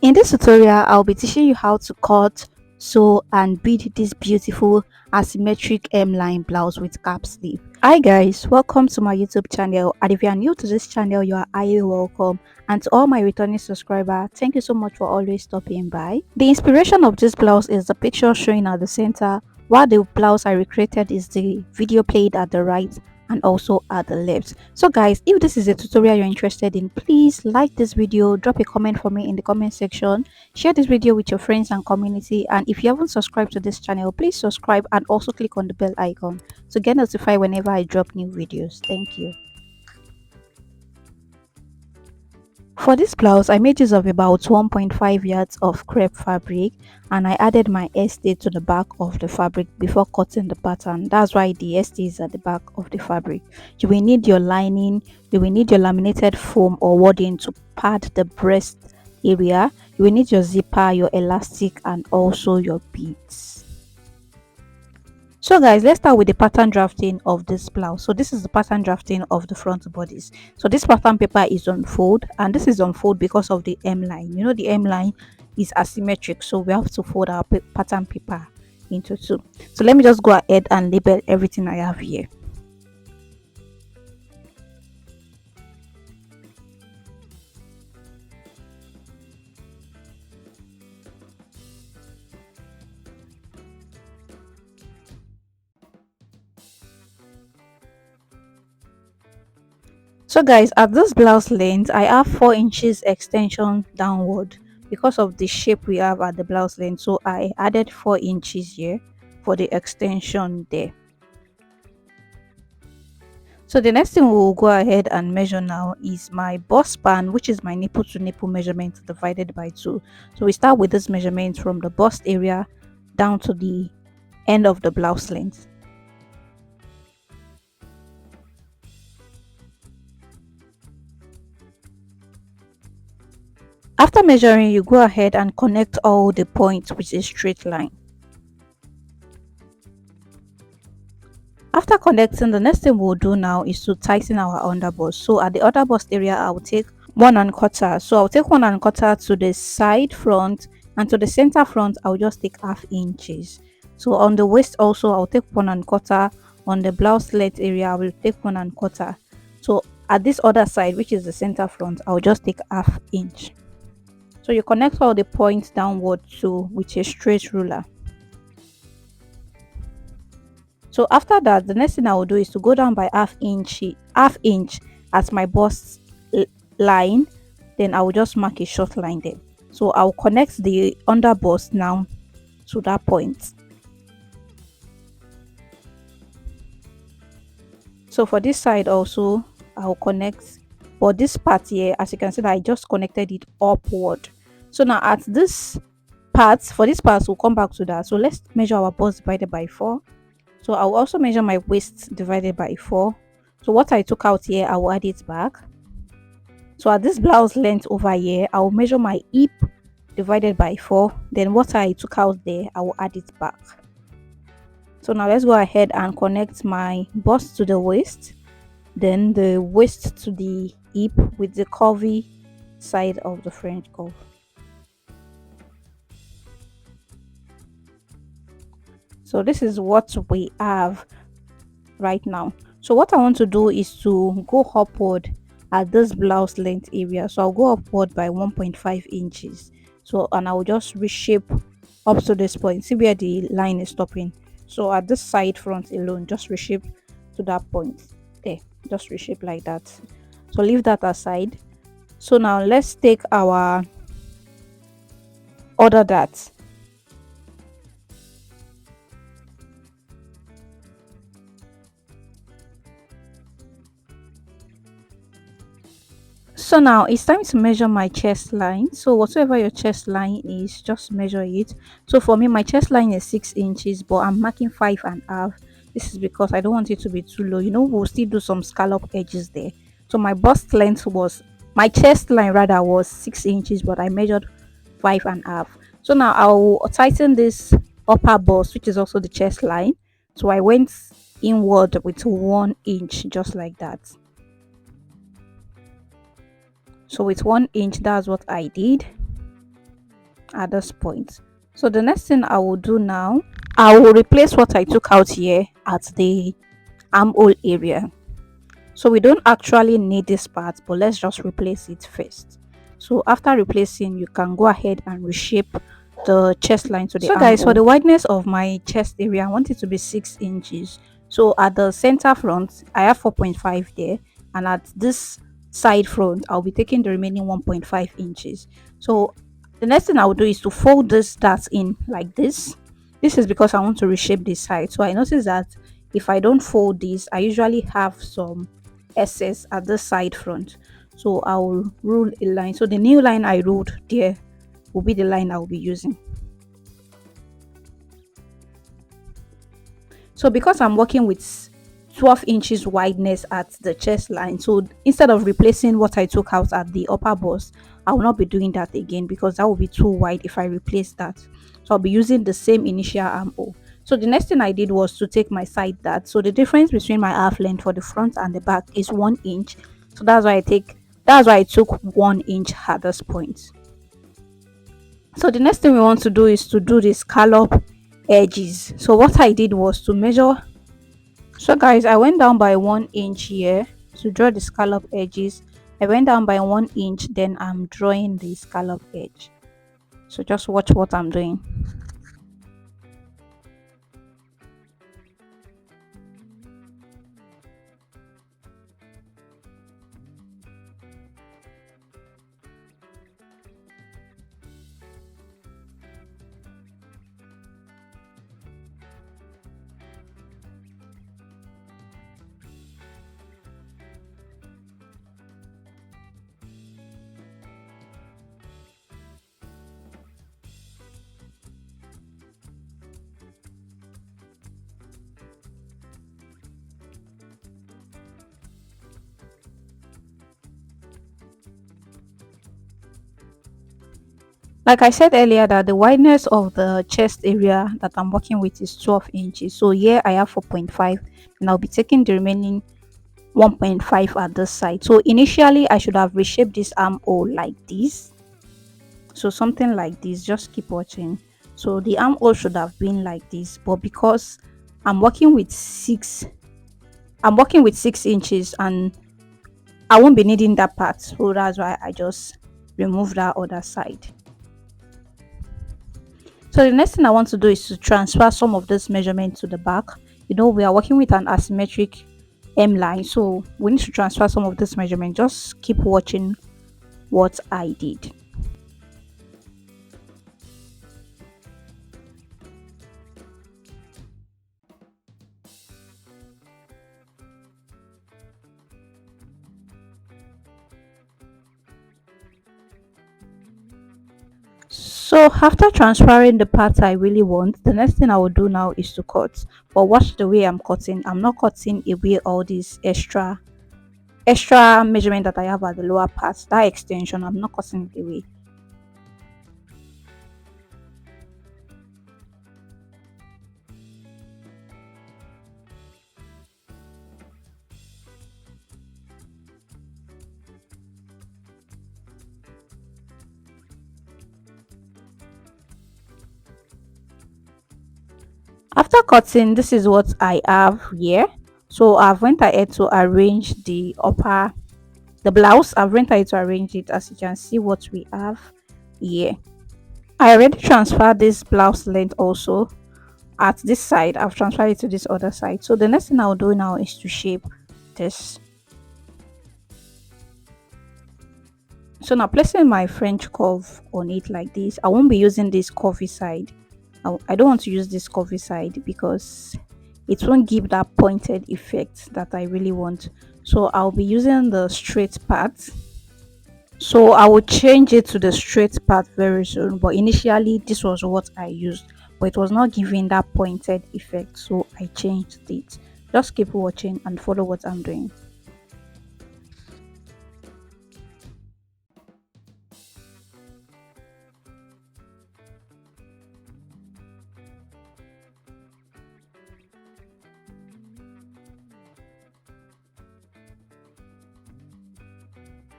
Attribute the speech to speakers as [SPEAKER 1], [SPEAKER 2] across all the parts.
[SPEAKER 1] In this tutorial, I'll be teaching you how to cut, sew and bead this beautiful asymmetric hemline blouse with cap sleeve. Hi guys, welcome to my YouTube channel, and if you are new to this channel, you are highly welcome, and to all my returning subscribers, thank you so much for always stopping by. The inspiration of this blouse is the picture showing at the center, while the blouse I recreated is the video played at the right and also at the left. So guys, if this is a tutorial you're interested in, please like this video, drop a comment for me in the comment section, share this video with your friends and community, and if you haven't subscribed to this channel, please subscribe and also click on the bell icon to get notified whenever I drop new videos. Thank you. For this blouse, I made use of about 1.5 yards of crepe fabric, and I added my ST to the back of the fabric before cutting the pattern. That's why the ST is at the back of the fabric. You will need your lining, you will need your laminated foam or wadding to pad the breast area, you will need your zipper, your elastic and also your beads. So guys, let's start with the pattern drafting of this blouse. So this is the pattern drafting of the front bodice. So this pattern paper is on fold, and this is on fold because of the M line. You know, the M line is asymmetric, so we have to fold our pattern paper into two. So let me just go ahead and label everything I have here. So guys, at this blouse length, I have 4 inches extension downward because of the shape we have at the blouse length. So I added 4 inches here for the extension there. So the next thing we'll go ahead and measure now is my bust span, which is my nipple to nipple measurement divided by 2. So we start with this measurement from the bust area down to the end of the blouse length. After measuring, you go ahead and connect all the points with a straight line. After connecting, the next thing we'll do now is to tighten our underbust. So at the underbust area, I will take 1¼ so I'll take 1¼ to the side front, and to the center front I'll just take ½ inches. So on the waist also I'll take 1¼ on the blouse length area I will take 1¼ so at this other side, which is the center front, I'll just take ½ inch. So you connect all the points downward to with a straight ruler. So after that, the next thing I will do is to go down by ½ inch at my bust line. Then I will just mark a short line there. So I'll connect the under bust now to that point. So for this side also, I'll connect for this part here. As you can see, that I just connected it upward. So now at this part, for this part, we'll come back to that. So let's measure our bust divided by 4. So I'll also measure my waist divided by 4. So what I took out here, I will add it back. So at this blouse length over here, I will measure my hip divided by 4. Then what I took out there, I will add it back. So now let's go ahead and connect my bust to the waist, then the waist to the hip with the curvy side of the French curve. So this is what we have right now. So what I want to do is to go upward at this blouse length area. So I'll go upward by 1.5 inches. So and I'll just reshape up to this point. See where the line is stopping. So at this side front alone, just reshape to that point there. Just reshape like that. So leave that aside. So now let's take our other dart. So now it's time to measure my chest line. So whatever your chest line is, just measure it. So for me, my chest line is 6 inches, but I'm marking 5½. This is because I don't want it to be too low. You know, we'll still do some scallop edges there. So my bust length was, my chest line rather was 6 inches, but I measured 5½. So now I'll tighten this upper bust, which is also the chest line. So I went inward with 1 inch, just like that. So with 1 inch, that's what I did. at this point. So the next thing I will do now, I will replace what I took out here at the armhole area. So we don't actually need this part, but let's just replace it first. So after replacing, you can go ahead and reshape the chest line to the so guys, for the wideness of my chest area, I want it to be 6 inches. So at the center front, I have 4.5 there, and at this side front, I'll be taking the remaining 1.5 inches. So the next thing I will do is to fold this dart in like this. This is because I want to reshape this side. So I notice that if I don't fold this, I usually have some excess at the side front. So I will rule a line. So the new line I ruled there will be the line I will be using. So because I'm working with 12 inches wideness at the chest line, so instead of replacing what I took out at the upper bust, I will not be doing that again because that will be too wide if I replace that. So I'll be using the same initial armhole. So the next thing I did was to take my side dart. So the difference between my half length for the front and the back is 1 inch. So that's why I took 1 inch at this point. So the next thing we want to do is to do the scallop edges. So what I did was to measure. So guys, I went down by 1 inch here to draw the scallop edges. I went down by 1 inch, then I'm drawing the scallop edge. So just watch what I'm doing. Like I said earlier, that the wideness of the chest area that I'm working with is 12 inches. So here I have 4.5, and I'll be taking the remaining 1.5 at this side. So initially I should have reshaped this armhole like this. So something like this, just keep watching. So the armhole should have been like this, but because I'm working with six I'm working with 6 inches and I won't be needing that part, so that's why I just remove that other side. So the next thing I want to do is to transfer some of this measurement to the back. We are working with an asymmetric hemline, so we need to transfer some of this measurement. Just keep watching what I did. So after transferring the part I really want, the next thing I will do now is to cut. But watch the way I'm cutting. I'm not cutting away all this extra measurement that I have at the lower part. That extension, I'm not cutting it away. After cutting, this is what I have here. So I've went ahead to arrange the blouse. I've went ahead to arrange it. As you can see what we have here, I already transferred this blouse length also at this side. I've transferred it to this other side. So the next thing I'll do now is to shape this. So now placing my French curve on it like this, I won't be using this curvy side. I don't want to use this curvy side because it won't give that pointed effect that I really want. So I'll be using the straight part. So I will change it to the straight part very soon, but initially this was what I used, but it was not giving that pointed effect, so I changed it. Just keep watching and follow what I'm doing.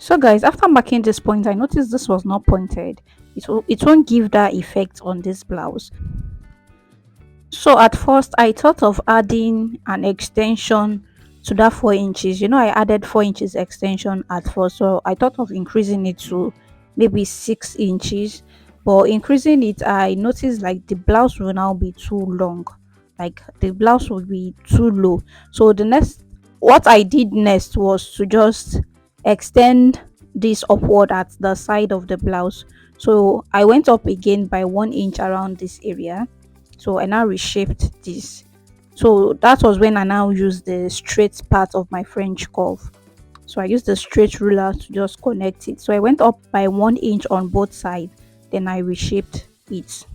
[SPEAKER 1] So guys, after marking this point, I noticed this was not pointed. It won't give that effect on this blouse. So at first, I thought of adding an extension to that 4 inches. I added 4 inches extension at first, so I thought of increasing it to maybe 6 inches. But increasing it, I noticed like the blouse will now be too long, like the blouse will be too low. So what I did next was to just extend this upward at the side of the blouse. So I went up again by 1 inch around this area, so I now reshaped this. So that was when I now used the straight part of my French curve. So I used the straight ruler to just connect it. So I went up by 1 inch on both sides, then I reshaped it.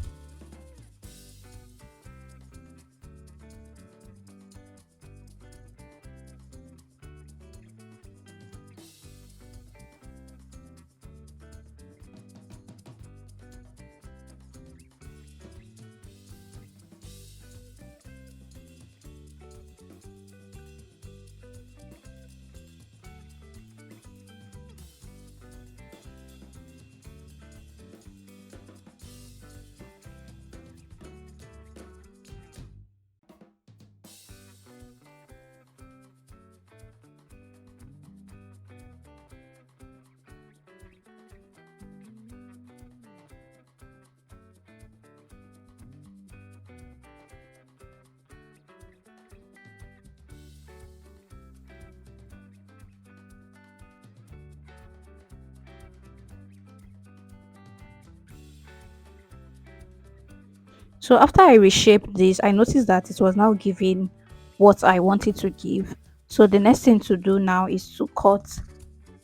[SPEAKER 1] So after I reshaped this, I noticed that it was now giving what I wanted to give. So the next thing to do now is to cut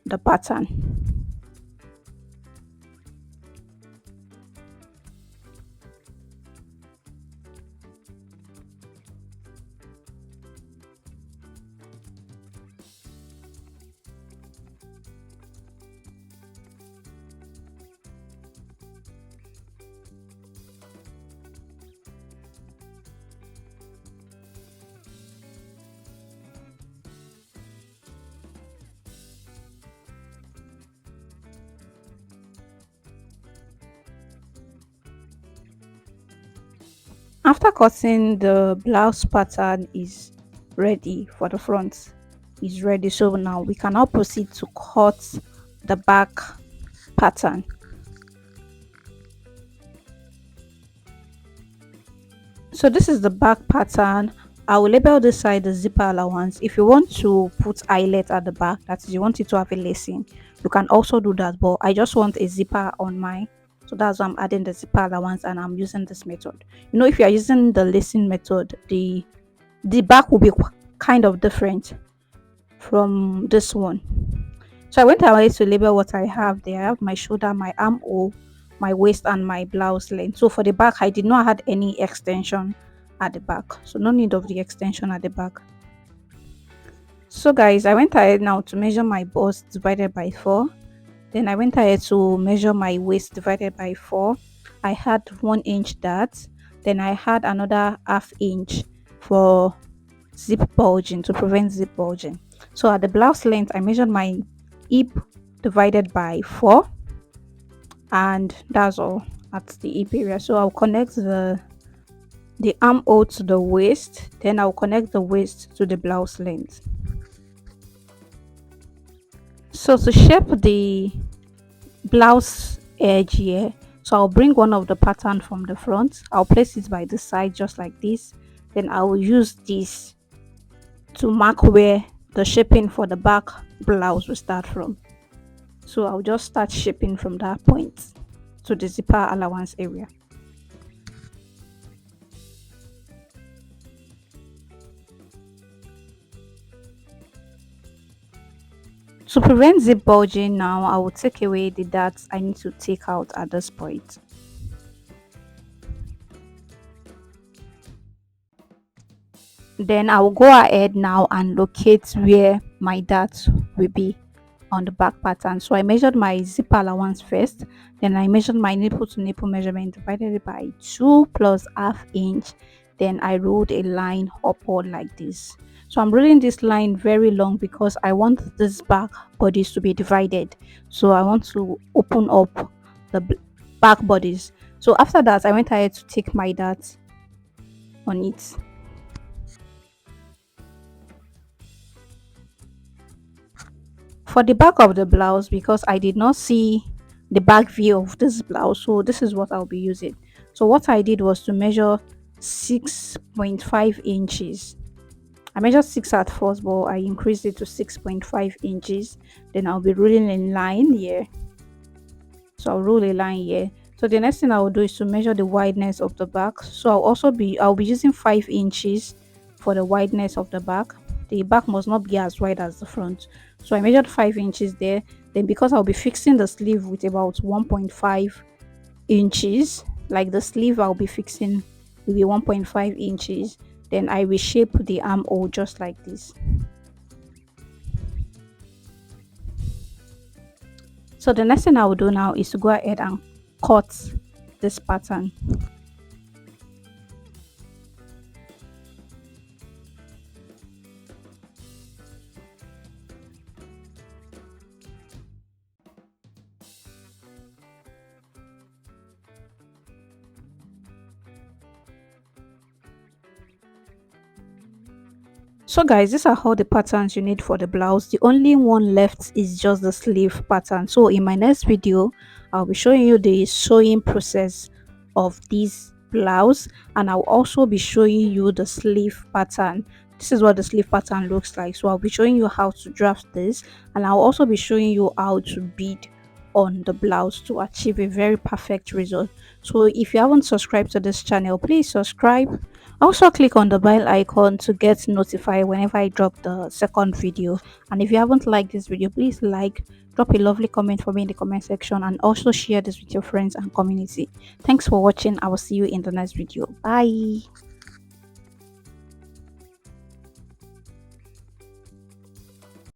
[SPEAKER 1] the pattern. After cutting, the blouse pattern is ready for the front. Is ready. So now we can now proceed to cut the back pattern. So this is the back pattern. I will label this side the zipper allowance. If you want to put eyelet at the back, that is, you want it to have a lacing, you can also do that. But I just want a zipper on mine, so that's why I'm adding the zipper allowance and I'm using this method. If you are using the lacing method, the back will be kind of different from this one. So I went ahead to label what I have there. I have my shoulder, my armhole, my waist, and my blouse length. So for the back, I did not add any extension at the back. So no need of the extension at the back. So guys, I went ahead now to measure my bust divided by 4. Then I went ahead to measure my waist divided by 4. I had 1 inch that. Then I had another half inch for zip bulging, to prevent zip bulging. So at the blouse length, I measured my hip divided by 4, and that's all at the hip area. So I'll connect the armhole to the waist, then I'll connect the waist to the blouse length. So to shape the blouse edge here, so I'll bring one of the pattern from the front, I'll place it by the side just like this, then I will use this to mark where the shaping for the back blouse will start from. So I'll just start shaping from that point to the zipper allowance area. To prevent zip bulging now, I will take away the darts I need to take out at this point. Then I will go ahead now and locate where my darts will be on the back pattern. So I measured my zipper allowance first, then I measured my nipple to nipple measurement, divided it by 2 plus half inch, then I rolled a line upward like this. So I'm rolling this line very long because I want this back bodies to be divided. So I want to open up the back bodies. So after that, I went ahead to take my dart on it. For the back of the blouse, because I did not see the back view of this blouse, so this is what I'll be using. So what I did was to measure 6.5 inches. I measured 6 at first, but I increased it to 6.5 inches. Then I'll be rolling in line here. So I'll roll a line here. So the next thing I will do is to measure the wideness of the back. So I'll be using 5 inches for the wideness of the back. The back must not be as wide as the front. So I measured 5 inches there. Then because I'll be fixing the sleeve with about 1.5 inches, like the sleeve I'll be fixing will be 1.5 inches. Then I will shape the armhole just like this. So the next thing I will do now is to go ahead and cut this pattern. So guys, these are all the patterns you need for the blouse. The only one left is just the sleeve pattern. So in my next video, I'll be showing you the sewing process of this blouse, and I'll also be showing you the sleeve pattern. This is what the sleeve pattern looks like. So I'll be showing you how to draft this, and I'll also be showing you how to bead on the blouse to achieve a very perfect result. So if you haven't subscribed to this channel, please subscribe. Also click on the bell icon to get notified whenever I drop the second video. And if you haven't liked this video, please like, drop a lovely comment for me in the comment section, and also share this with your friends and community. Thanks for watching. I will see you in the next video. Bye.